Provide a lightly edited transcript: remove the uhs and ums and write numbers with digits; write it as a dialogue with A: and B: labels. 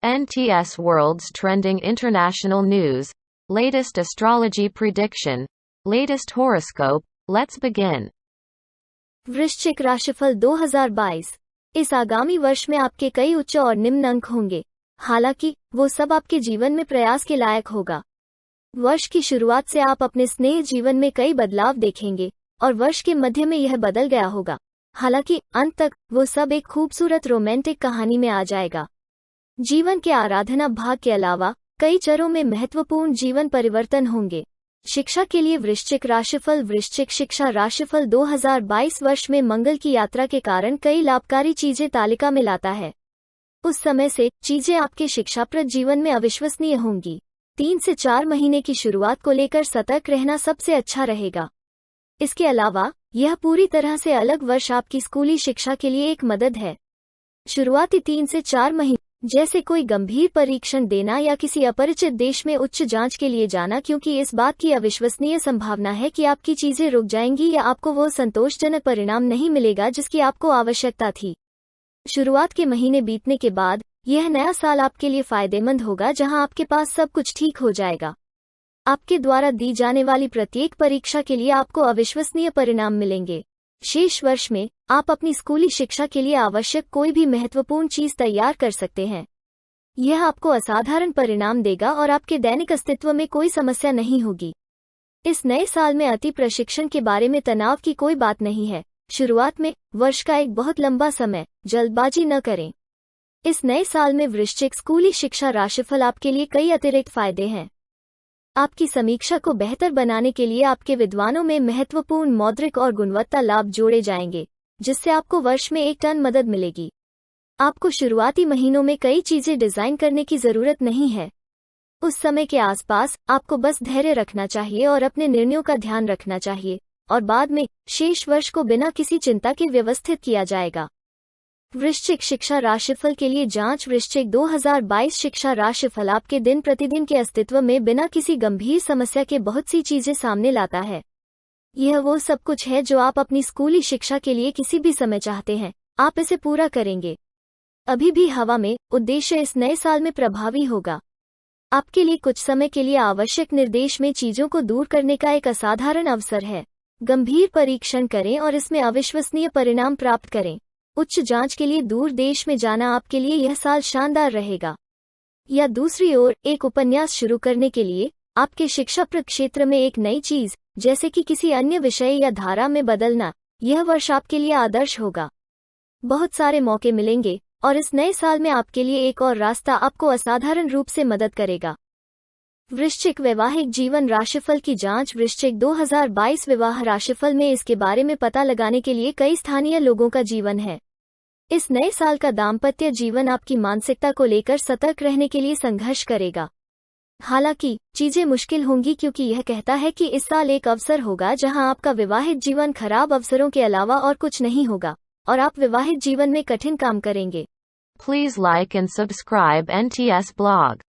A: NTS World's trending international news, latest astrology prediction, latest horoscope. Let's begin.
B: वृश्चिक राशिफल 2022। इस आगामी वर्ष में आपके कई उच्च और निम्न अंक होंगे, हालांकि वो सब आपके जीवन में प्रयास के लायक होगा। वर्ष की शुरुआत से आप अपने स्नेह जीवन में कई बदलाव देखेंगे और वर्ष के मध्य में यह बदल गया होगा, हालांकि अंत तक वो सब एक खूबसूरत रोमांटिक कहानी में आ जाएगा। जीवन के आराधना भाग के अलावा कई चरों में महत्वपूर्ण जीवन परिवर्तन होंगे। शिक्षा के लिए वृश्चिक राशिफल। वृश्चिक शिक्षा राशिफल 2022 वर्ष में मंगल की यात्रा के कारण कई लाभकारी चीजें तालिका में लाता है। उस समय से चीजें आपके शिक्षाप्रद जीवन में अविश्वसनीय होंगी। 3 से 4 महीने की शुरुआत को लेकर सतर्क रहना सबसे अच्छा रहेगा। इसके अलावा यह पूरी तरह से अलग वर्ष आपकी स्कूली शिक्षा के लिए एक मदद है। शुरुआती 3 से 4 महीने जैसे कोई गंभीर परीक्षण देना या किसी अपरिचित देश में उच्च जांच के लिए जाना, क्योंकि इस बात की अविश्वसनीय संभावना है कि आपकी चीजें रुक जाएंगी या आपको वो संतोषजनक परिणाम नहीं मिलेगा जिसकी आपको आवश्यकता थी। शुरुआत के महीने बीतने के बाद यह नया साल आपके लिए फायदेमंद होगा, जहां आपके पास सब कुछ ठीक हो जाएगा। आपके द्वारा दी जाने वाली प्रत्येक परीक्षा के लिए आपको अविश्वसनीय परिणाम मिलेंगे। शेष वर्ष में आप अपनी स्कूली शिक्षा के लिए आवश्यक कोई भी महत्वपूर्ण चीज तैयार कर सकते हैं। यह आपको असाधारण परिणाम देगा और आपके दैनिक अस्तित्व में कोई समस्या नहीं होगी। इस नए साल में अति प्रशिक्षण के बारे में तनाव की कोई बात नहीं है। शुरुआत में वर्ष का एक बहुत लंबा समय, जल्दबाजी न करें। इस नए साल में वृश्चिक स्कूली शिक्षा राशिफल आपके लिए कई अतिरिक्त फायदे हैं। आपकी समीक्षा को बेहतर बनाने के लिए आपके विद्वानों में महत्वपूर्ण मौद्रिक और गुणवत्ता लाभ जोड़े जाएंगे, जिससे आपको वर्ष में एक टन मदद मिलेगी। आपको शुरुआती महीनों में कई चीजें डिजाइन करने की जरूरत नहीं है। उस समय के आसपास आपको बस धैर्य रखना चाहिए और अपने निर्णयों का ध्यान रखना चाहिए, और बाद में शेष वर्ष को बिना किसी चिंता के व्यवस्थित किया जाएगा। वृश्चिक शिक्षा राशिफल के लिए जांच। वृश्चिक 2022 शिक्षा राशिफल आपके दिन प्रतिदिन के अस्तित्व में बिना किसी गंभीर समस्या के बहुत सी चीजें सामने लाता है। यह वो सब कुछ है जो आप अपनी स्कूली शिक्षा के लिए किसी भी समय चाहते हैं। आप इसे पूरा करेंगे। अभी भी हवा में उद्देश्य इस नए साल में प्रभावी होगा। आपके लिए कुछ समय के लिए आवश्यक निर्देश में चीजों को दूर करने का एक असाधारण अवसर है। गंभीर परीक्षण करें और इसमें अविश्वसनीय परिणाम प्राप्त करें। उच्च जांच के लिए दूर देश में जाना आपके लिए यह साल शानदार रहेगा। या दूसरी ओर एक उपन्यास शुरू करने के लिए आपके शिक्षाप्रद क्षेत्र में एक नई चीज, जैसे कि किसी अन्य विषय या धारा में बदलना, यह वर्ष आपके लिए आदर्श होगा। बहुत सारे मौके मिलेंगे और इस नए साल में आपके लिए एक और रास्ता आपको असाधारण रूप से मदद करेगा। वृश्चिक वैवाहिक जीवन राशिफल की जांच। वृश्चिक 2022 विवाह राशिफल में इसके बारे में पता लगाने के लिए कई स्थानीय लोगों का जीवन है। इस नए साल का दाम्पत्य जीवन आपकी मानसिकता को लेकर सतर्क रहने के लिए संघर्ष करेगा। हालांकि चीजें मुश्किल होंगी, क्योंकि यह कहता है कि इस साल एक अवसर होगा जहां आपका विवाहित जीवन खराब अवसरों के अलावा और कुछ नहीं होगा और आप विवाहित जीवन में कठिन काम करेंगे।
A: Please like and subscribe NTS blog.